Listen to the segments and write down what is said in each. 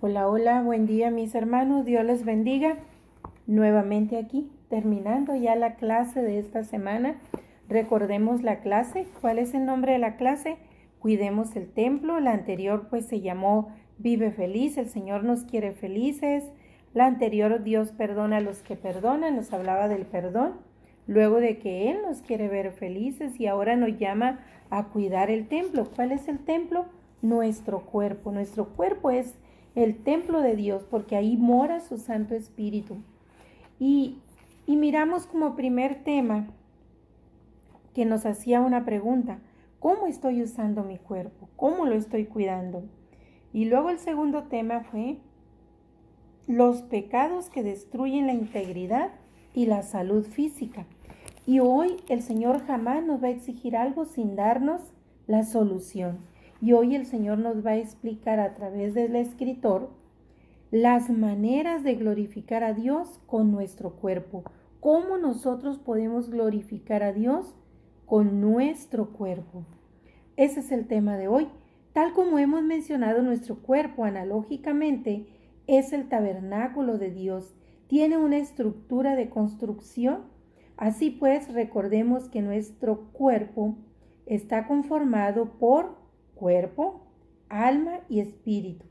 Hola, hola, buen día mis hermanos, Dios les bendiga. Nuevamente aquí, terminando ya la clase de esta semana. Recordemos la clase. ¿Cuál es el nombre de la clase? Cuidemos el templo. La anterior pues se llamó Vive feliz, el Señor nos quiere felices. La anterior, Dios perdona a los que perdonan, nos hablaba del perdón. Luego de que Él nos quiere ver felices y ahora nos llama a cuidar el templo. ¿Cuál es el templo? Nuestro cuerpo. Nuestro cuerpo es el templo de Dios, porque ahí mora su Santo Espíritu. Y miramos como primer tema que nos hacía una pregunta: ¿cómo estoy usando mi cuerpo? ¿Cómo lo estoy cuidando? Y luego el segundo tema fue los pecados que destruyen la integridad y la salud física. Y hoy el Señor jamás nos va a exigir algo sin darnos la solución. Y hoy el Señor nos va a explicar a través del escritor las maneras de glorificar a Dios con nuestro cuerpo. ¿Cómo nosotros podemos glorificar a Dios con nuestro cuerpo? Ese es el tema de hoy. Tal como hemos mencionado, nuestro cuerpo analógicamente es el tabernáculo de Dios. Tiene una estructura de construcción. Así pues, recordemos que nuestro cuerpo está conformado por cuerpo, alma y espíritu.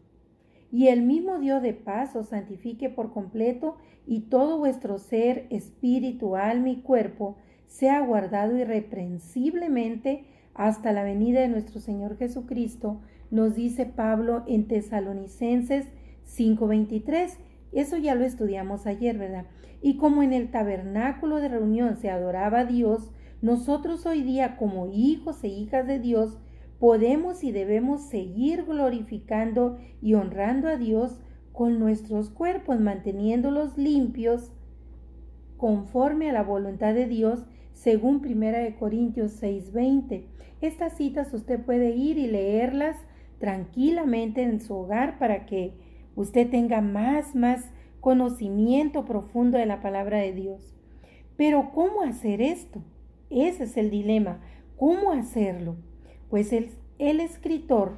Y el mismo Dios de paz os santifique por completo, y todo vuestro ser, espíritu, alma y cuerpo sea guardado irreprensiblemente hasta la venida de nuestro Señor Jesucristo, nos dice Pablo en Tesalonicenses 5:23. Eso ya lo estudiamos ayer, ¿verdad? Y como en el tabernáculo de reunión se adoraba a Dios, nosotros hoy día como hijos e hijas de Dios podemos y debemos seguir glorificando y honrando a Dios con nuestros cuerpos, manteniéndolos limpios conforme a la voluntad de Dios, según 1 Corintios 6:20. Estas citas usted puede ir y leerlas tranquilamente en su hogar para que usted tenga más conocimiento profundo de la palabra de Dios. Pero ¿cómo hacer esto? Ese es el dilema. ¿Cómo hacerlo? Pues el escritor,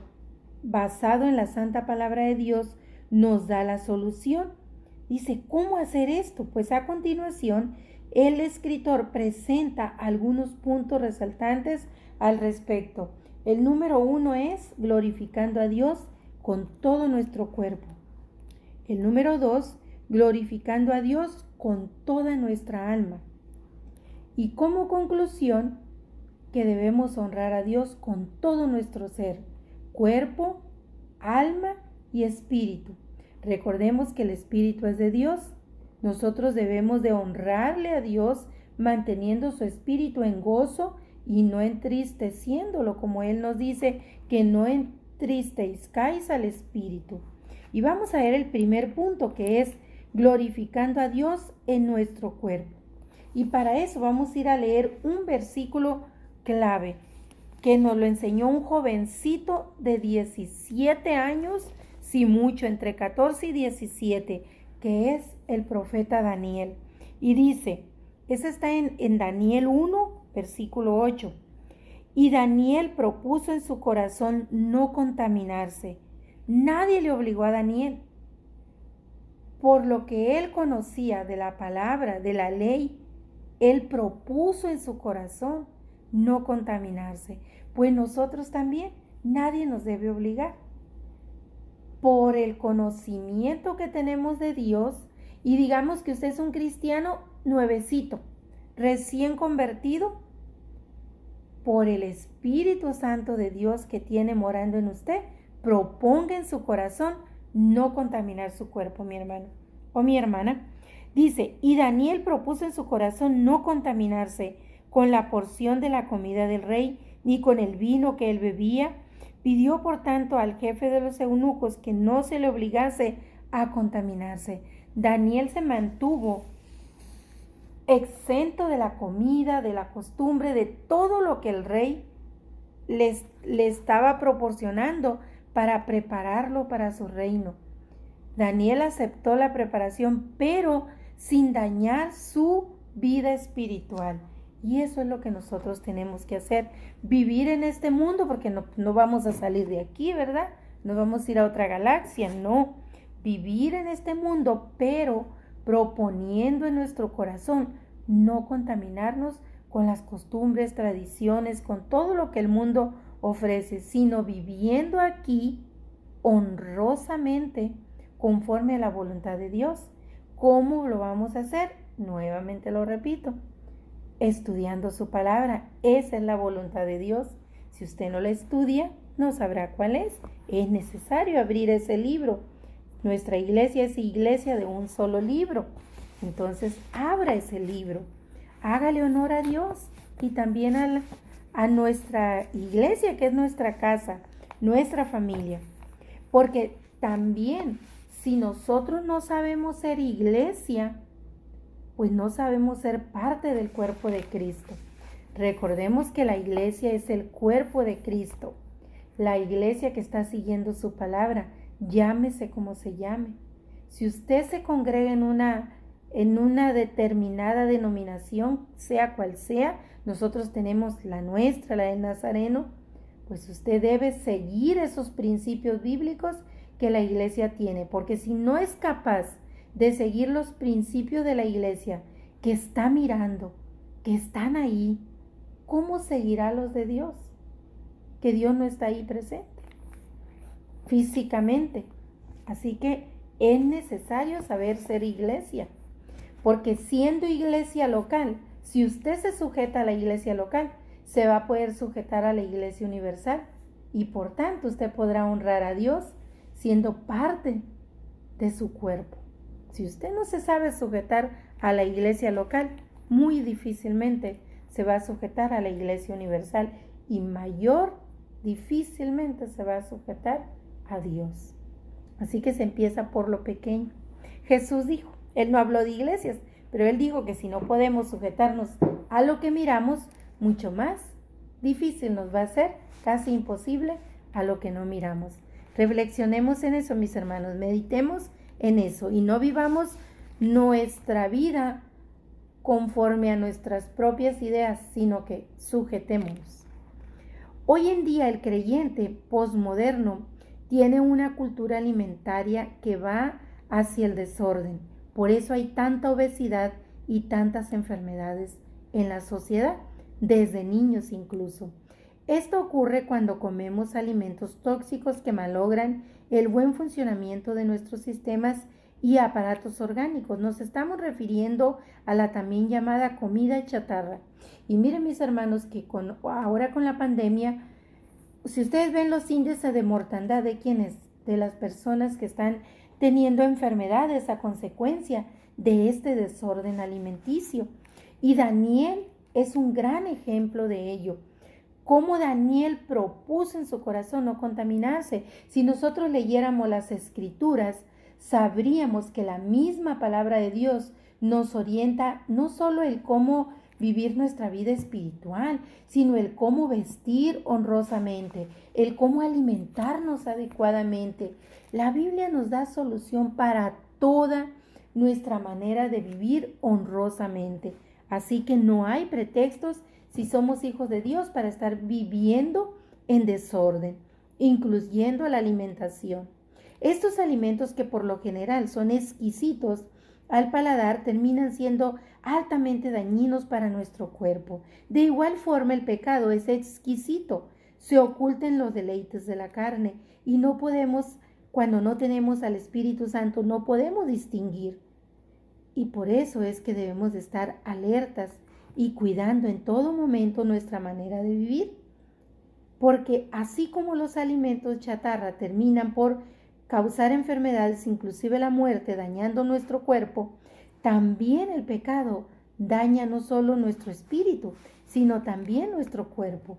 basado en la santa palabra de Dios, nos da la solución. Dice, ¿cómo hacer esto? Pues a continuación, el escritor presenta algunos puntos resaltantes al respecto. El número 1 es glorificando a Dios con todo nuestro cuerpo. El número 2, glorificando a Dios con toda nuestra alma. Y como conclusión, que debemos honrar a Dios con todo nuestro ser, cuerpo, alma y espíritu. Recordemos que el espíritu es de Dios. Nosotros debemos de honrarle a Dios manteniendo su espíritu en gozo y no entristeciéndolo, como Él nos dice que no entristezcáis al espíritu. Y vamos a ver el primer punto, que es glorificando a Dios en nuestro cuerpo. Y para eso vamos a ir a leer un versículo clave que nos lo enseñó un jovencito de 17 años, si mucho, entre 14 y 17, que es el profeta Daniel. Y dice, ese está en Daniel 1, versículo 8. Y Daniel propuso en su corazón no contaminarse. Nadie le obligó a Daniel. Por lo que él conocía de la palabra, de la ley, él propuso en su corazón no contaminarse. Pues nosotros también, nadie nos debe obligar. Por el conocimiento que tenemos de Dios, y digamos que usted es un cristiano nuevecito, recién convertido, por el Espíritu Santo de Dios que tiene morando en usted, proponga en su corazón no contaminar su cuerpo, mi hermano o mi hermana. Dice, y Daniel propuso en su corazón no contaminarse con la porción de la comida del rey, ni con el vino que él bebía. Pidió por tanto al jefe de los eunucos que no se le obligase a contaminarse. Daniel se mantuvo exento de la comida, de la costumbre, de todo lo que el rey le estaba proporcionando para prepararlo para su reino. Daniel aceptó la preparación, pero sin dañar su vida espiritual. Y eso es lo que nosotros tenemos que hacer, vivir en este mundo, porque no vamos a salir de aquí, ¿verdad? No vamos a ir a otra galaxia, no. vivir en este mundo, pero proponiendo en nuestro corazón no contaminarnos con las costumbres, tradiciones, con todo lo que el mundo ofrece, sino viviendo aquí honrosamente conforme a la voluntad de Dios. ¿Cómo lo vamos a hacer? Nuevamente lo repito, estudiando su palabra. Esa es la voluntad de Dios. Si usted no la estudia, no sabrá cuál es. Es necesario abrir ese libro. Nuestra iglesia es iglesia de un solo libro. Entonces, abra ese libro. Hágale honor a Dios y también a nuestra iglesia, que es nuestra casa, nuestra familia. Porque también, si nosotros no sabemos ser iglesia, pues no sabemos ser parte del cuerpo de Cristo. Recordemos que la iglesia es el cuerpo de Cristo. La iglesia que está siguiendo su palabra, llámese como se llame. Si usted se congrega en una determinada denominación, sea cual sea, nosotros tenemos la nuestra, la del Nazareno, pues usted debe seguir esos principios bíblicos que la iglesia tiene, porque si no es capaz de seguir los principios de la iglesia que está mirando, que están ahí, ¿cómo seguirá los de Dios? Que Dios no está ahí presente físicamente. Así que es necesario saber ser iglesia, porque siendo iglesia local, si usted se sujeta a la iglesia local, se va a poder sujetar a la iglesia universal y por tanto usted podrá honrar a Dios siendo parte de su cuerpo. Si usted no se sabe sujetar a la iglesia local, muy difícilmente se va a sujetar a la iglesia universal y difícilmente se va a sujetar a Dios. Así que se empieza por lo pequeño. Jesús dijo, él no habló de iglesias, pero él dijo que si no podemos sujetarnos a lo que miramos, mucho más difícil nos va a ser, casi imposible, a lo que no miramos. Reflexionemos en eso, mis hermanos, meditemos en eso y no vivamos nuestra vida conforme a nuestras propias ideas, sino que sujetémonos. Hoy en día el creyente posmoderno tiene una cultura alimentaria que va hacia el desorden. Por eso hay tanta obesidad y tantas enfermedades en la sociedad, desde niños incluso. Esto ocurre cuando comemos alimentos tóxicos que malogran el buen funcionamiento de nuestros sistemas y aparatos orgánicos. Nos estamos refiriendo a la también llamada comida chatarra. Y miren, mis hermanos, que ahora con la pandemia, si ustedes ven los índices de mortandad de las personas que están teniendo enfermedades a consecuencia de este desorden alimenticio. Y Daniel es un gran ejemplo de ello. Cómo Daniel propuso en su corazón no contaminarse. Si nosotros leyéramos las escrituras, sabríamos que la misma palabra de Dios nos orienta no solo el cómo vivir nuestra vida espiritual, sino el cómo vestir honrosamente, el cómo alimentarnos adecuadamente. La Biblia nos da solución para toda nuestra manera de vivir honrosamente. Así que no hay pretextos si somos hijos de Dios para estar viviendo en desorden, incluyendo la alimentación. Estos alimentos que por lo general son exquisitos al paladar terminan siendo altamente dañinos para nuestro cuerpo. De igual forma el pecado es exquisito, se oculta en los deleites de la carne y no podemos, cuando no tenemos al Espíritu Santo, no podemos distinguir. Y por eso es que debemos de estar alertas y cuidando en todo momento nuestra manera de vivir. Porque así como los alimentos chatarra terminan por causar enfermedades, inclusive la muerte, dañando nuestro cuerpo, también el pecado daña no solo nuestro espíritu, sino también nuestro cuerpo.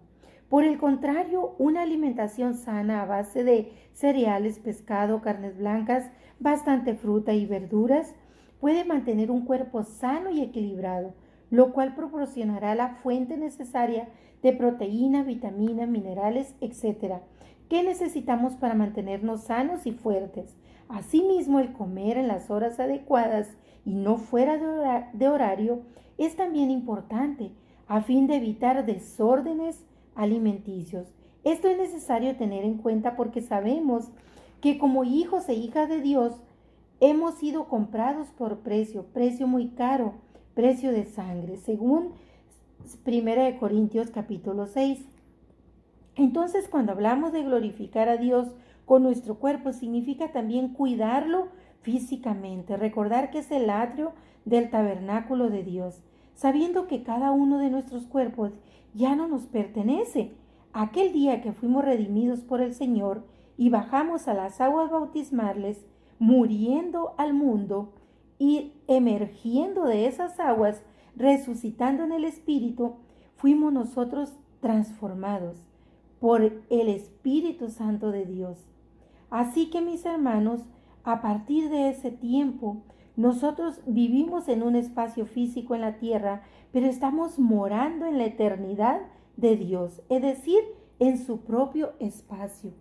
Por el contrario, una alimentación sana a base de cereales, pescado, carnes blancas, bastante fruta y verduras, puede mantener un cuerpo sano y equilibrado, lo cual proporcionará la fuente necesaria de proteínas, vitaminas, minerales, etc., que necesitamos para mantenernos sanos y fuertes. Asimismo, el comer en las horas adecuadas y no fuera de horario es también importante a fin de evitar desórdenes alimenticios. Esto es necesario tener en cuenta porque sabemos que como hijos e hijas de Dios hemos sido comprados por precio muy caro, precio de sangre, según 1 Corintios capítulo 6. Entonces, cuando hablamos de glorificar a Dios con nuestro cuerpo, significa también cuidarlo físicamente, recordar que es el atrio del tabernáculo de Dios, sabiendo que cada uno de nuestros cuerpos ya no nos pertenece. Aquel día que fuimos redimidos por el Señor y bajamos a las aguas bautismales, muriendo al mundo y emergiendo de esas aguas, resucitando en el Espíritu, fuimos nosotros transformados por el Espíritu Santo de Dios. Así que, mis hermanos, a partir de ese tiempo, nosotros vivimos en un espacio físico en la tierra, pero estamos morando en la eternidad de Dios, es decir, en su propio espacio.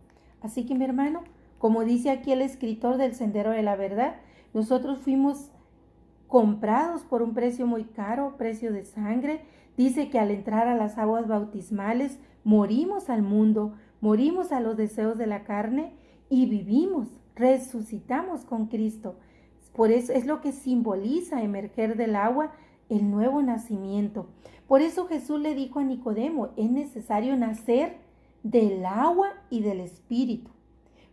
Así que, mi hermano, como dice aquí el escritor del Sendero de la Verdad, nosotros fuimos comprados por un precio muy caro, precio de sangre. Dice que al entrar a las aguas bautismales, morimos al mundo, morimos a los deseos de la carne y vivimos, resucitamos con Cristo. Por eso es lo que simboliza emerger del agua, el nuevo nacimiento. Por eso Jesús le dijo a Nicodemo, es necesario nacer del agua y del Espíritu.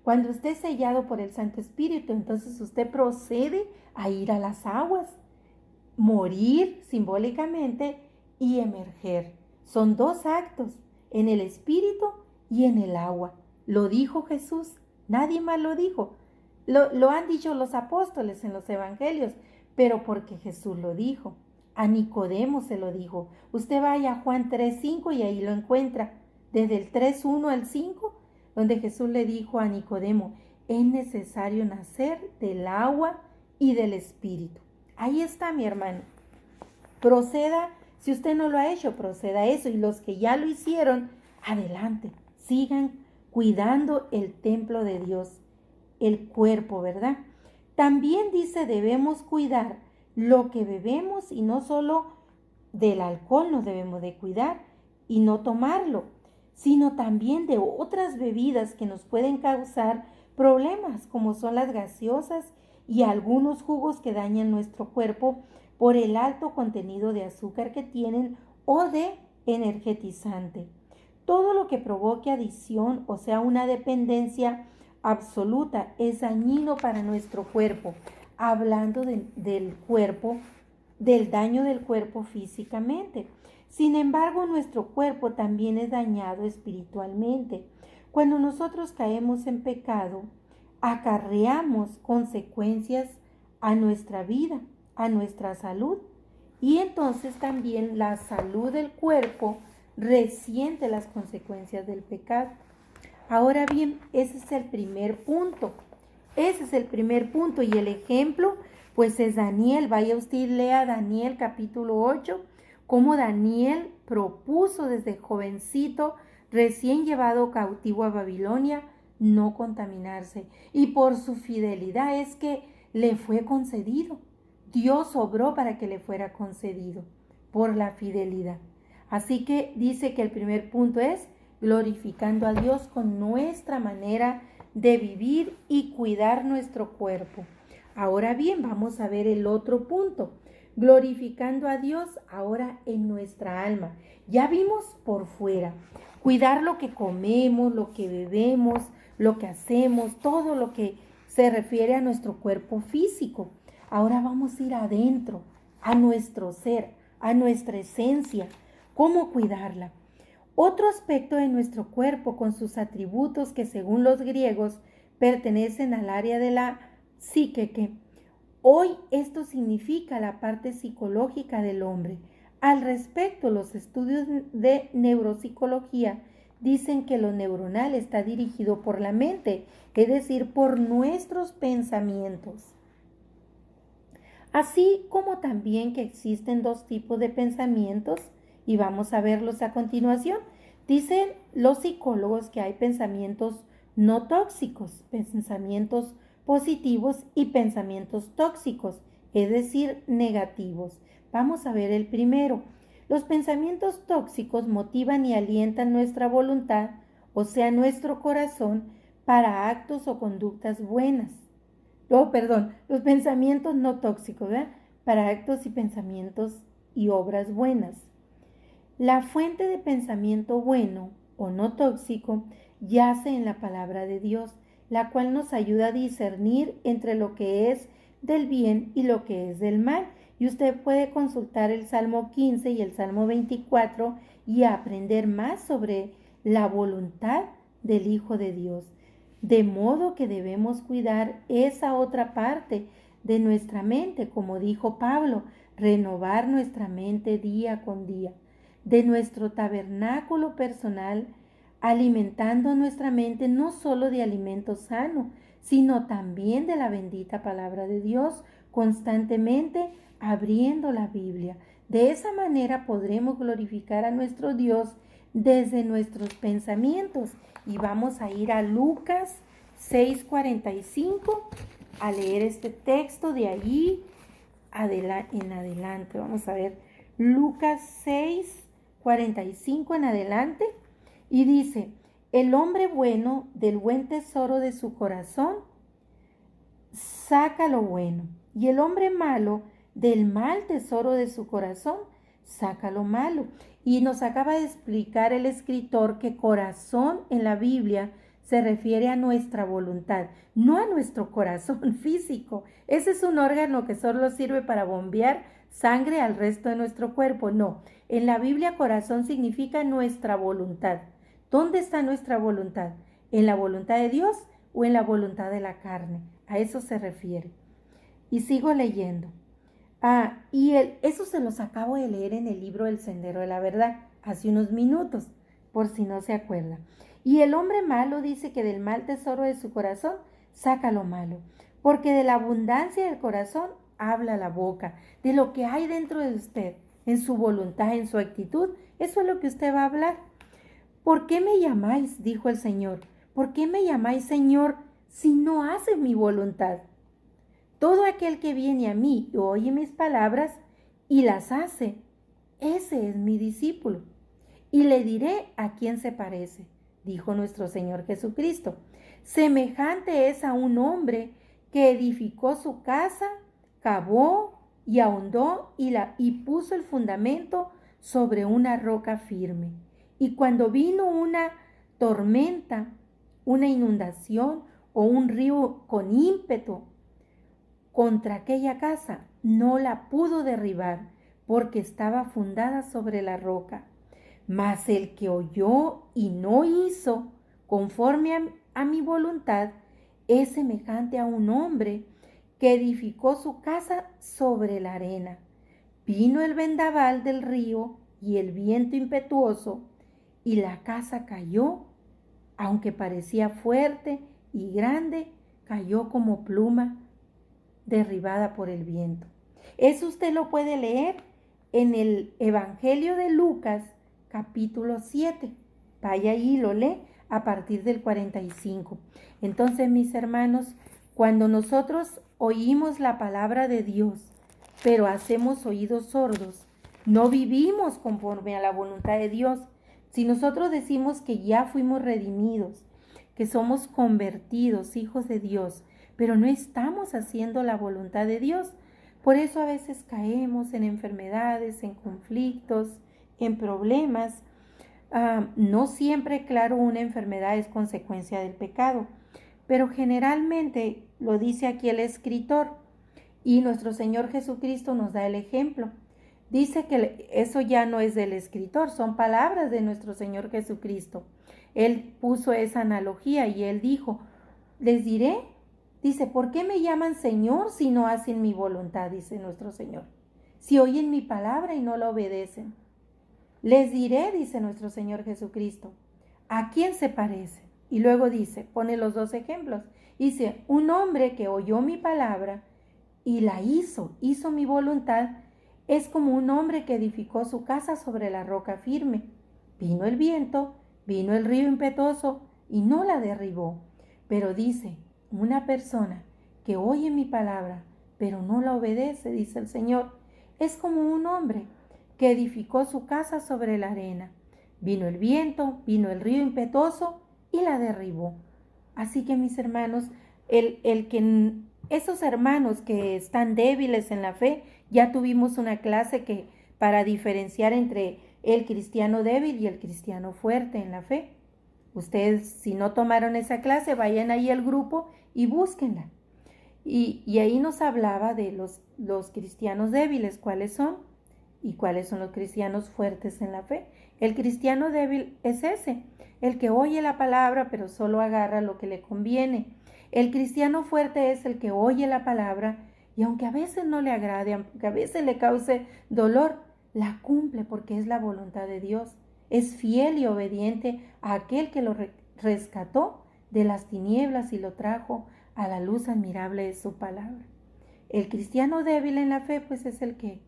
Cuando usted es sellado por el Santo Espíritu, entonces usted procede a ir a las aguas, morir simbólicamente y emerger. Son dos actos, en el Espíritu y en el agua. Lo dijo Jesús, nadie más lo dijo. Lo han dicho los apóstoles en los evangelios, pero porque Jesús lo dijo. A Nicodemo se lo dijo. Usted vaya a Juan 3:5 y ahí lo encuentra. Desde el 3:1 al 5, donde Jesús le dijo a Nicodemo, es necesario nacer del agua y del Espíritu. Ahí está, mi hermano. Proceda, si usted no lo ha hecho, proceda a eso. Y los que ya lo hicieron, adelante, sigan cuidando el templo de Dios, el cuerpo, ¿verdad? También dice, debemos cuidar lo que bebemos y no solo del alcohol nos debemos de cuidar y no tomarlo, sino también de otras bebidas que nos pueden causar problemas, como son las gaseosas y algunos jugos que dañan nuestro cuerpo por el alto contenido de azúcar que tienen o de energetizante. Todo lo que provoque adicción, o sea, una dependencia absoluta, es dañino para nuestro cuerpo. Hablando del cuerpo, del daño del cuerpo físicamente. Sin embargo, nuestro cuerpo también es dañado espiritualmente. Cuando nosotros caemos en pecado, acarreamos consecuencias a nuestra vida, a nuestra salud. Y entonces también la salud del cuerpo resiente las consecuencias del pecado. Ahora bien, ese es el primer punto. Ese es el primer punto y el ejemplo pues es Daniel. Vaya usted y lea Daniel capítulo 8, cómo Daniel propuso desde jovencito, recién llevado cautivo a Babilonia, no contaminarse. Y por su fidelidad es que le fue concedido. Dios obró para que le fuera concedido por la fidelidad. Así que dice que el primer punto es glorificando a Dios con nuestra manera de vivir y cuidar nuestro cuerpo. Ahora bien, vamos a ver el otro punto, glorificando a Dios ahora en nuestra alma. Ya vimos por fuera, cuidar lo que comemos, lo que bebemos, lo que hacemos, todo lo que se refiere a nuestro cuerpo físico. Ahora vamos a ir adentro, a nuestro ser, a nuestra esencia, cómo cuidarla. Otro aspecto de nuestro cuerpo con sus atributos que según los griegos pertenecen al área de la psique, que hoy esto significa la parte psicológica del hombre. Al respecto, los estudios de neuropsicología dicen que lo neuronal está dirigido por la mente, es decir, por nuestros pensamientos. Así como también que existen dos tipos de pensamientos, y vamos a verlos a continuación. Dicen los psicólogos que hay pensamientos no tóxicos, pensamientos positivos y pensamientos tóxicos, es decir, negativos. Vamos a ver el primero. Los pensamientos tóxicos motivan y alientan nuestra voluntad, o sea, nuestro corazón, para actos o conductas buenas. los pensamientos no tóxicos, ¿verdad? Para actos y pensamientos y obras buenas. La fuente de pensamiento bueno o no tóxico yace en la palabra de Dios, la cual nos ayuda a discernir entre lo que es del bien y lo que es del mal. Y usted puede consultar el Salmo 15 y el Salmo 24 y aprender más sobre la voluntad del Hijo de Dios. De modo que debemos cuidar esa otra parte de nuestra mente, como dijo Pablo, renovar nuestra mente día con día, de nuestro tabernáculo personal, alimentando nuestra mente no solo de alimento sano, sino también de la bendita palabra de Dios, constantemente abriendo la Biblia. De esa manera podremos glorificar a nuestro Dios desde nuestros pensamientos. Y vamos a ir a Lucas 6:45 a leer este texto de allí en adelante. Vamos a ver Lucas 6:45 en adelante. Y dice, el hombre bueno del buen tesoro de su corazón saca lo bueno, y el hombre malo del mal tesoro de su corazón saca lo malo. Y nos acaba de explicar el escritor que corazón en la Biblia se refiere a nuestra voluntad, no a nuestro corazón físico. Ese es un órgano que solo sirve para bombear sangre al resto de nuestro cuerpo. No, en la Biblia corazón significa nuestra voluntad. ¿Dónde está nuestra voluntad? ¿En la voluntad de Dios o en la voluntad de la carne? A eso se refiere. Y sigo leyendo. Eso se los acabo de leer en el libro El Sendero de la Verdad, hace unos minutos, por si no se acuerda. Y el hombre malo dice que del mal tesoro de su corazón saca lo malo, porque de la abundancia del corazón habla la boca, de lo que hay dentro de usted, en su voluntad, en su actitud, eso es lo que usted va a hablar. ¿Por qué me llamáis? Dijo el Señor. ¿Por qué me llamáis Señor si no haces mi voluntad? Todo aquel que viene a mí y oye mis palabras y las hace, ese es mi discípulo. Y le diré a quién se parece, dijo nuestro Señor Jesucristo. Semejante es a un hombre que edificó su casa, cavó y ahondó y puso el fundamento sobre una roca firme. Y cuando vino una tormenta, una inundación o un río con ímpetu contra aquella casa, no la pudo derribar porque estaba fundada sobre la roca. Mas el que oyó y no hizo conforme a mi voluntad es semejante a un hombre que edificó su casa sobre la arena. Vino el vendaval del río y el viento impetuoso, y la casa cayó, aunque parecía fuerte y grande, cayó como pluma derribada por el viento. Eso usted lo puede leer en el Evangelio de Lucas, capítulo 7. Vaya ahí y lo lee a partir del 45. Entonces, mis hermanos, cuando nosotros oímos la palabra de Dios, pero hacemos oídos sordos, no vivimos conforme a la voluntad de Dios. Si nosotros decimos que ya fuimos redimidos, que somos convertidos, hijos de Dios, pero no estamos haciendo la voluntad de Dios, por eso a veces caemos en enfermedades, en conflictos, en problemas. No siempre, claro, una enfermedad es consecuencia del pecado, pero generalmente lo dice aquí el escritor y nuestro Señor Jesucristo nos da el ejemplo. Dice que eso ya no es del escritor, son palabras de nuestro Señor Jesucristo. Él puso esa analogía y él dijo, les diré, dice, ¿por qué me llaman Señor si no hacen mi voluntad? Dice nuestro Señor. Si oyen mi palabra y no la obedecen. Les diré, dice nuestro Señor Jesucristo, ¿a quién se parece? Y luego dice, pone los dos ejemplos. Dice, un hombre que oyó mi palabra y la hizo mi voluntad, es como un hombre que edificó su casa sobre la roca firme. Vino el viento, vino el río impetuoso y no la derribó. Pero dice, una persona que oye mi palabra, pero no la obedece, dice el Señor, es como un hombre que edificó su casa sobre la arena. Vino el viento, vino el río impetuoso y la derribó. Así que, mis hermanos, el que esos hermanos que están débiles en la fe, ya tuvimos una clase que para diferenciar entre el cristiano débil y el cristiano fuerte en la fe. Ustedes, si no tomaron esa clase, vayan ahí al grupo y búsquenla. Y ahí nos hablaba de los cristianos débiles, cuáles son y cuáles son los cristianos fuertes en la fe. El cristiano débil es ese, el que oye la palabra pero solo agarra lo que le conviene. El cristiano fuerte es el que oye la palabra y aunque a veces no le agrade, aunque a veces le cause dolor, la cumple porque es la voluntad de Dios. Es fiel y obediente a aquel que lo rescató de las tinieblas y lo trajo a la luz admirable de su palabra. El cristiano débil en la fe, pues es el que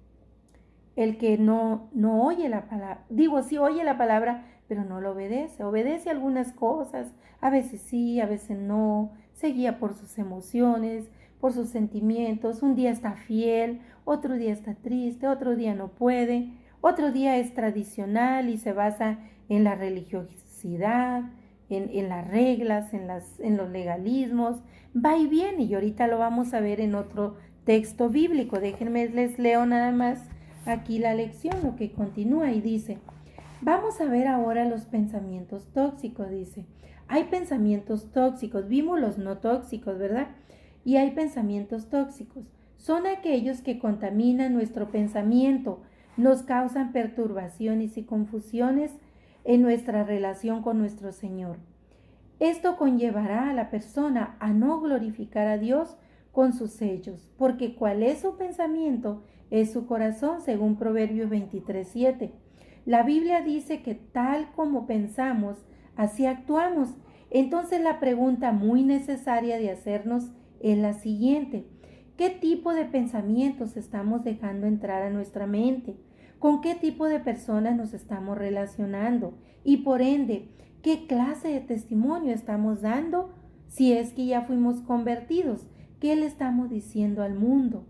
no oye la palabra. Digo, sí oye la palabra, pero no lo obedece. Obedece algunas cosas, a veces sí, a veces no. Se guía por sus emociones, por sus sentimientos. Un día está fiel, otro día está triste, otro día no puede. Otro día es tradicional y se basa en la religiosidad, en las reglas, en los legalismos. Va y viene, y ahorita lo vamos a ver en otro texto bíblico. Déjenme, les leo nada más aquí la lección, lo que continúa y dice, vamos a ver ahora los pensamientos tóxicos, dice. Hay pensamientos tóxicos, vimos los no tóxicos, ¿verdad? Y hay pensamientos tóxicos. Son aquellos que contaminan nuestro pensamiento, nos causan perturbaciones y confusiones en nuestra relación con nuestro Señor. Esto conllevará a la persona a no glorificar a Dios con sus hechos, porque cuál es su pensamiento es su corazón, según Proverbios 23:7. La Biblia dice que tal como pensamos, así actuamos. Entonces la pregunta muy necesaria de hacernos es la siguiente: ¿qué tipo de pensamientos estamos dejando entrar a nuestra mente? ¿Con qué tipo de personas nos estamos relacionando? Y por ende, ¿qué clase de testimonio estamos dando si es que ya fuimos convertidos? ¿Qué le estamos diciendo al mundo?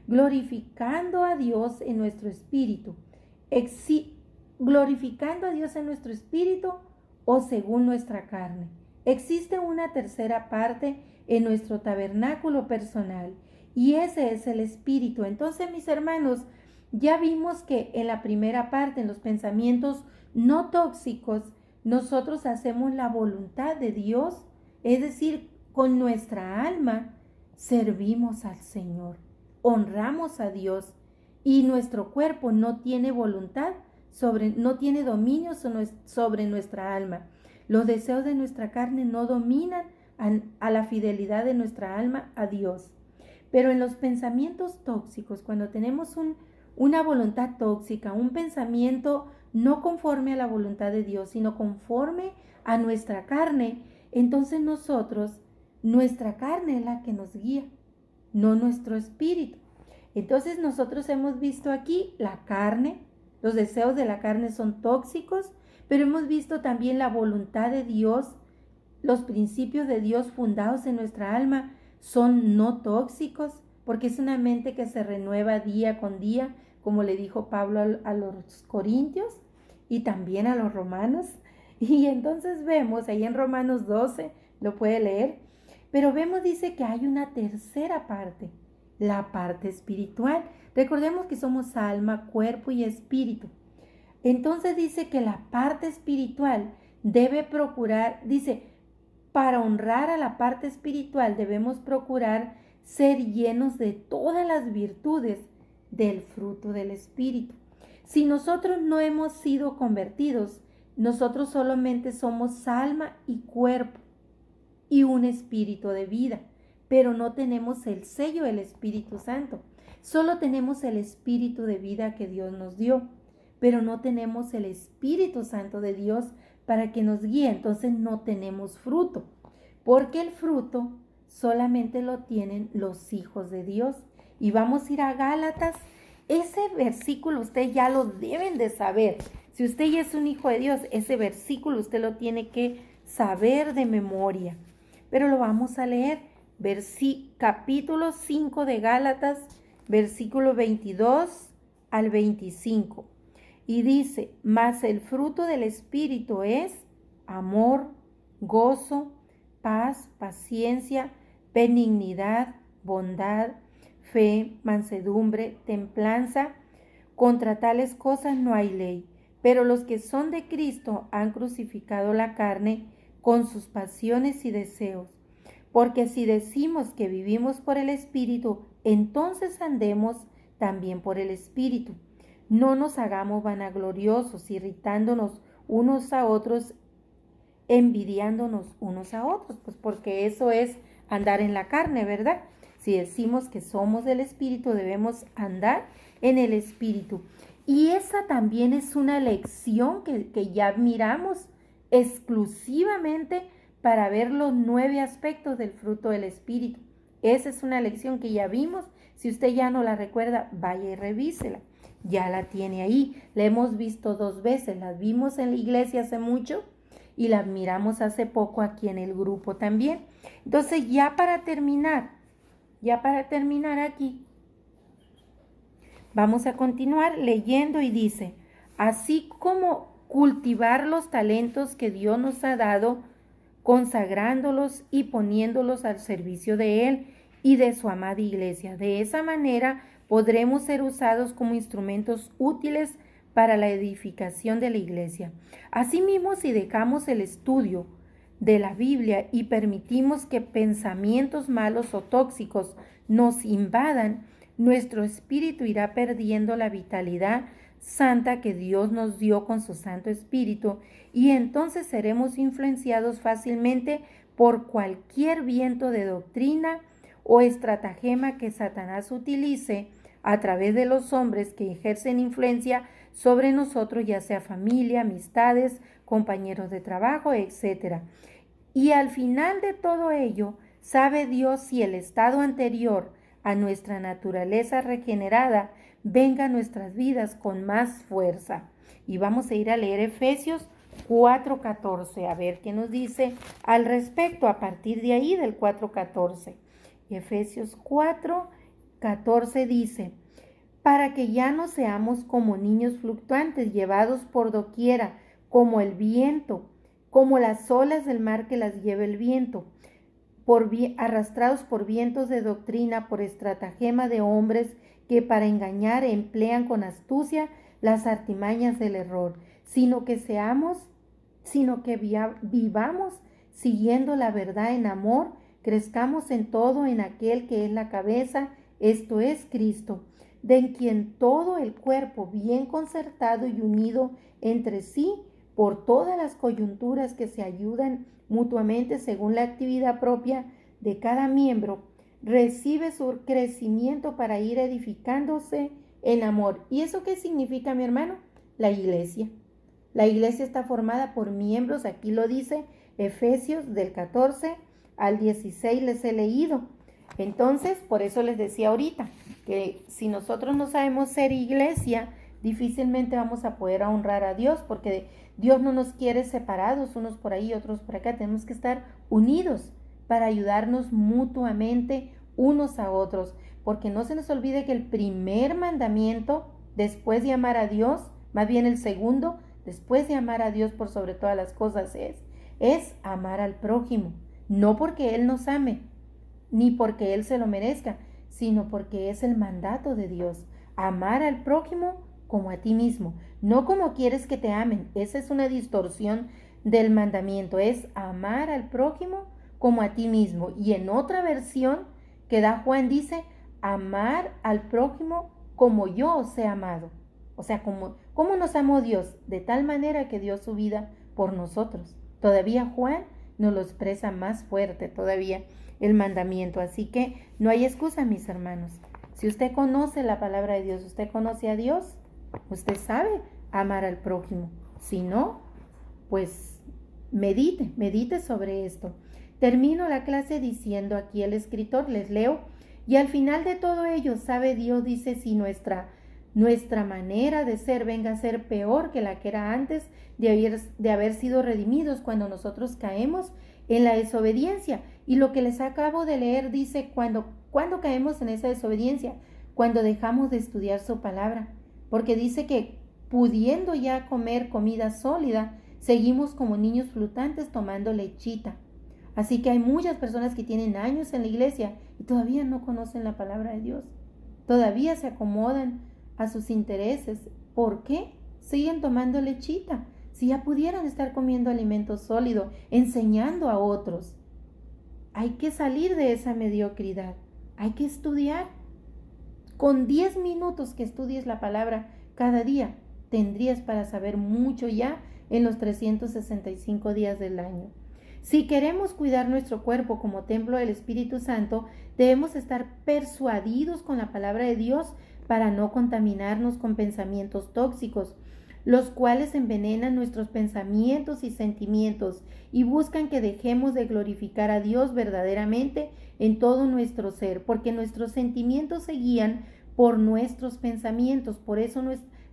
Glorificando a Dios en nuestro espíritu. Glorificando a Dios en nuestro espíritu o según nuestra carne. Existe una tercera parte en nuestro tabernáculo personal y ese es el espíritu. Entonces, mis hermanos, ya vimos que en la primera parte, en los pensamientos no tóxicos, nosotros hacemos la voluntad de Dios, es decir, con nuestra alma servimos al Señor, honramos a Dios y nuestro cuerpo no tiene voluntad no tiene dominio sobre nuestra alma. Los deseos de nuestra carne no dominan a la fidelidad de nuestra alma a Dios. Pero en los pensamientos tóxicos, cuando tenemos una voluntad tóxica, un pensamiento no conforme a la voluntad de Dios, sino conforme a nuestra carne, entonces nuestra carne es la que nos guía, no nuestro espíritu. Entonces nosotros hemos visto aquí la carne, los deseos de la carne son tóxicos, pero hemos visto también la voluntad de Dios, los principios de Dios fundados en nuestra alma son no tóxicos, porque es una mente que se renueva día con día, como le dijo Pablo a los corintios y también a los romanos. Y entonces vemos ahí en Romanos 12, lo puede leer, pero vemos, dice que hay una tercera parte, la parte espiritual. Recordemos que somos alma, cuerpo y espíritu. Entonces dice que la parte espiritual debe procurar, dice, para honrar a la parte espiritual debemos procurar ser llenos de todas las virtudes del fruto del Espíritu. Si nosotros no hemos sido convertidos, nosotros solamente somos alma y cuerpo y un espíritu de vida, pero no tenemos el sello del Espíritu Santo. Solo tenemos el espíritu de vida que Dios nos dio, pero no tenemos el Espíritu Santo de Dios para que nos guíe. Entonces no tenemos fruto, porque el fruto solamente lo tienen los hijos de Dios. Y vamos a ir a Gálatas. Ese versículo ustedes ya lo deben de saber. Si usted ya es un hijo de Dios, ese versículo usted lo tiene que saber de memoria. Pero lo vamos a leer. Capítulo 5 de Gálatas, versículo 22 al 25. Y dice, mas el fruto del Espíritu es amor, gozo, paz, paciencia, benignidad, bondad, fe, mansedumbre, templanza. Contra tales cosas no hay ley. Pero los que son de Cristo han crucificado la carne con sus pasiones y deseos. Porque si decimos que vivimos por el Espíritu, entonces andemos también por el Espíritu. No nos hagamos vanagloriosos, irritándonos unos a otros, envidiándonos unos a otros, pues porque eso es andar en la carne, ¿verdad? Si decimos que somos del Espíritu, debemos andar en el Espíritu. Y esa también es una lección que ya miramos exclusivamente para ver los 9 aspectos del fruto del Espíritu. Esa es una lección que ya vimos. Si usted ya no la recuerda, vaya y revísela. Ya la tiene ahí. La hemos visto 2 veces. La vimos en la iglesia hace mucho y la miramos hace poco aquí en el grupo también. Entonces, ya para terminar aquí, vamos a continuar leyendo y dice, así como cultivar los talentos que Dios nos ha dado, consagrándolos y poniéndolos al servicio de Él y de su amada iglesia. De esa manera podremos ser usados como instrumentos útiles para la edificación de la iglesia. Asimismo, si dejamos el estudio de la Biblia y permitimos que pensamientos malos o tóxicos nos invadan, nuestro espíritu irá perdiendo la vitalidad santa que Dios nos dio con su Santo Espíritu, y entonces seremos influenciados fácilmente por cualquier viento de doctrina o estratagema que Satanás utilice a través de los hombres que ejercen influencia sobre nosotros, ya sea familia, amistades, compañeros de trabajo, etc. Y al final de todo ello, sabe Dios si el estado anterior a nuestra naturaleza regenerada venga a nuestras vidas con más fuerza. Y vamos a ir a leer Efesios 4:14, a ver qué nos dice al respecto a partir de ahí del 4:14. Efesios 4:14 dice, para que ya no seamos como niños fluctuantes, llevados por doquiera, como el viento, como las olas del mar que las lleva el viento, arrastrados por vientos de doctrina, por estratagema de hombres que para engañar emplean con astucia las artimañas del error, sino que vivamos siguiendo la verdad en amor, crezcamos en todo en aquel que es la cabeza, esto es Cristo, de quien todo el cuerpo, bien concertado y unido entre sí, por todas las coyunturas que se ayudan mutuamente según la actividad propia de cada miembro, recibe su crecimiento para ir edificándose en amor. ¿Y eso qué significa, mi hermano? La iglesia. La iglesia está formada por miembros, aquí lo dice Efesios del 14 al 16 les he leído. Entonces, por eso les decía ahorita, que si nosotros no sabemos ser iglesia, difícilmente vamos a poder honrar a Dios, porque Dios no nos quiere separados, unos por ahí, otros por acá. Tenemos que estar unidos para ayudarnos mutuamente unos a otros, porque no se nos olvide que el primer mandamiento, después de amar a Dios, más bien el segundo, después de amar a Dios por sobre todas las cosas, es amar al prójimo, no porque Él nos ame, ni porque Él se lo merezca, sino porque es el mandato de Dios, amar al prójimo como a ti mismo, no como quieres que te amen. Esa es una distorsión del mandamiento, es amar al prójimo como a ti mismo. Y en otra versión que da Juan dice, amar al prójimo como yo os he amado. O sea, como nos amó Dios, de tal manera que dio su vida por nosotros. Todavía Juan nos lo expresa más fuerte todavía el mandamiento. Así que no hay excusa, mis hermanos. Si usted conoce la palabra de Dios, usted conoce a Dios, usted sabe amar al prójimo. Si no, pues medite sobre esto. Termino la clase diciendo aquí el escritor, les leo, y al final de todo ello, sabe Dios, dice, si nuestra manera de ser venga a ser peor que la que era antes de haber sido redimidos cuando nosotros caemos en la desobediencia. Y lo que les acabo de leer dice, cuando caemos en esa desobediencia, cuando dejamos de estudiar su palabra, porque dice que pudiendo ya comer comida sólida, seguimos como niños flotantes tomando lechita. Así que hay muchas personas que tienen años en la iglesia y todavía no conocen la palabra de Dios. Todavía se acomodan a sus intereses. ¿Por qué? Siguen tomando lechita. Si ya pudieran estar comiendo alimento sólido, enseñando a otros. Hay que salir de esa mediocridad. Hay que estudiar. Con 10 minutos que estudies la palabra cada día, tendrías para saber mucho ya en los 365 días del año. Si queremos cuidar nuestro cuerpo como templo del Espíritu Santo, debemos estar persuadidos con la palabra de Dios para no contaminarnos con pensamientos tóxicos, los cuales envenenan nuestros pensamientos y sentimientos y buscan que dejemos de glorificar a Dios verdaderamente en todo nuestro ser, porque nuestros sentimientos se guían por nuestros pensamientos. Por eso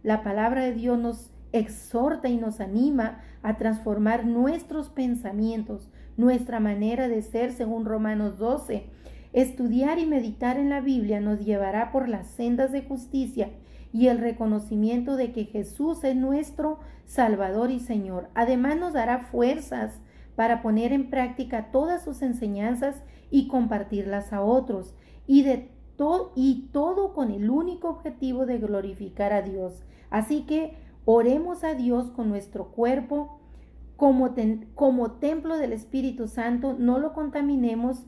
la palabra de Dios nos exhorta y nos anima a transformar nuestros pensamientos, nuestra manera de ser, según Romanos 12. Estudiar y meditar en la Biblia nos llevará por las sendas de justicia y el reconocimiento de que Jesús es nuestro Salvador y Señor. Además nos dará fuerzas para poner en práctica todas sus enseñanzas y compartirlas a otros, y todo con el único objetivo de glorificar a Dios. Así que oremos a Dios con nuestro cuerpo como templo del Espíritu Santo. No lo contaminemos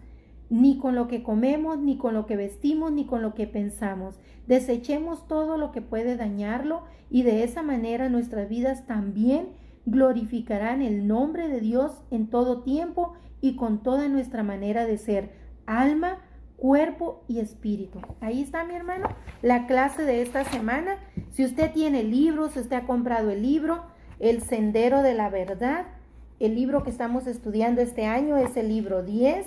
ni con lo que comemos, ni con lo que vestimos, ni con lo que pensamos. Desechemos todo lo que puede dañarlo y de esa manera nuestras vidas también glorificarán el nombre de Dios en todo tiempo y con toda nuestra manera de ser, alma, cuerpo y espíritu. Ahí está, mi hermano, la clase de esta semana. Si usted tiene libros, si usted ha comprado el libro, El Sendero de la Verdad, el libro que estamos estudiando este año es el libro 10.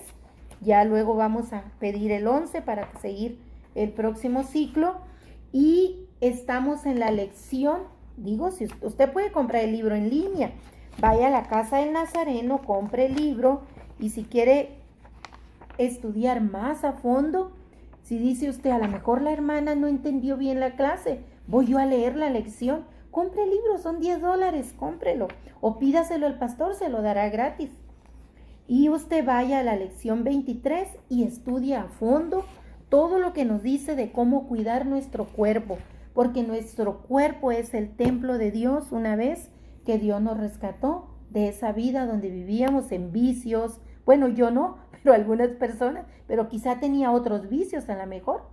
Ya luego vamos a pedir el 11 para seguir el próximo ciclo. Y estamos en la lección, si usted puede comprar el libro en línea, vaya a la Casa del Nazareno, compre el libro, y si quiere estudiar más a fondo, si dice usted, a lo mejor la hermana no entendió bien la clase, voy yo a leer la lección, compre el libro, son $10, cómprelo, o pídaselo al pastor, se lo dará gratis. Y usted vaya a la lección 23 y estudie a fondo todo lo que nos dice de cómo cuidar nuestro cuerpo, porque nuestro cuerpo es el templo de Dios una vez que Dios nos rescató de esa vida donde vivíamos en vicios. Bueno, yo no, pero algunas personas, pero quizá tenía otros vicios a lo mejor,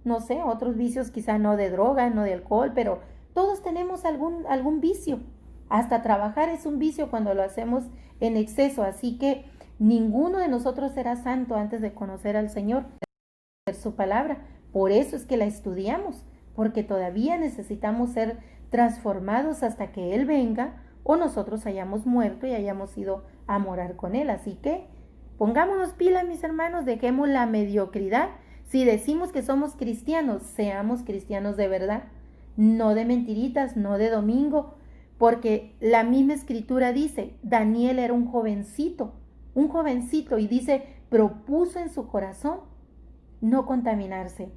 no sé, otros vicios quizá no de droga, no de alcohol, pero todos tenemos algún vicio. Hasta trabajar es un vicio cuando lo hacemos en exceso, así que ninguno de nosotros será santo antes de conocer al Señor, su palabra. Por eso es que la estudiamos, porque todavía necesitamos ser transformados hasta que Él venga o nosotros hayamos muerto y hayamos ido a morar con Él. Así que pongámonos pilas, mis hermanos, dejemos la mediocridad. Si decimos que somos cristianos, seamos cristianos de verdad, no de mentiritas, no de domingo, porque la misma escritura dice, Daniel era un jovencito, y dice, propuso en su corazón no contaminarse.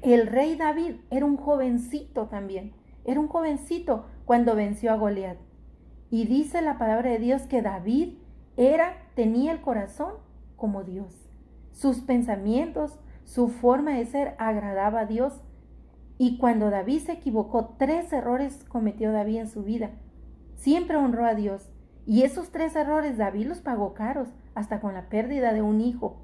El rey David era un jovencito también, era un jovencito cuando venció a Goliat. Y dice la palabra de Dios que David tenía el corazón como Dios. Sus pensamientos, su forma de ser agradaba a Dios. Y cuando David se equivocó, 3 errores cometió David en su vida. Siempre honró a Dios. Y esos 3 errores David los pagó caros, hasta con la pérdida de un hijo.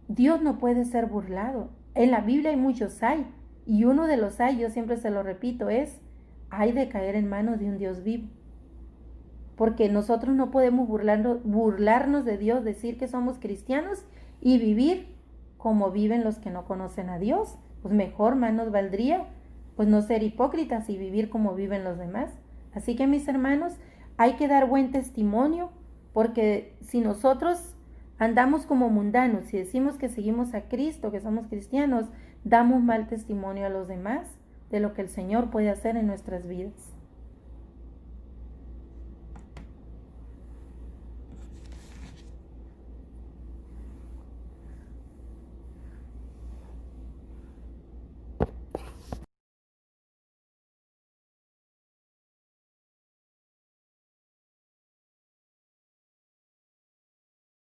Dios no puede ser burlado. En la Biblia hay muchos ay, y uno de los ay, yo siempre se lo repito, es ay de caer en manos de un Dios vivo. Porque nosotros no podemos burlarnos de Dios, decir que somos cristianos y vivir como viven los que no conocen a Dios. Pues mejor más nos valdría pues no ser hipócritas y vivir como viven los demás. Así que, mis hermanos, hay que dar buen testimonio, porque si nosotros andamos como mundanos, si decimos que seguimos a Cristo, que somos cristianos, damos mal testimonio a los demás de lo que el Señor puede hacer en nuestras vidas.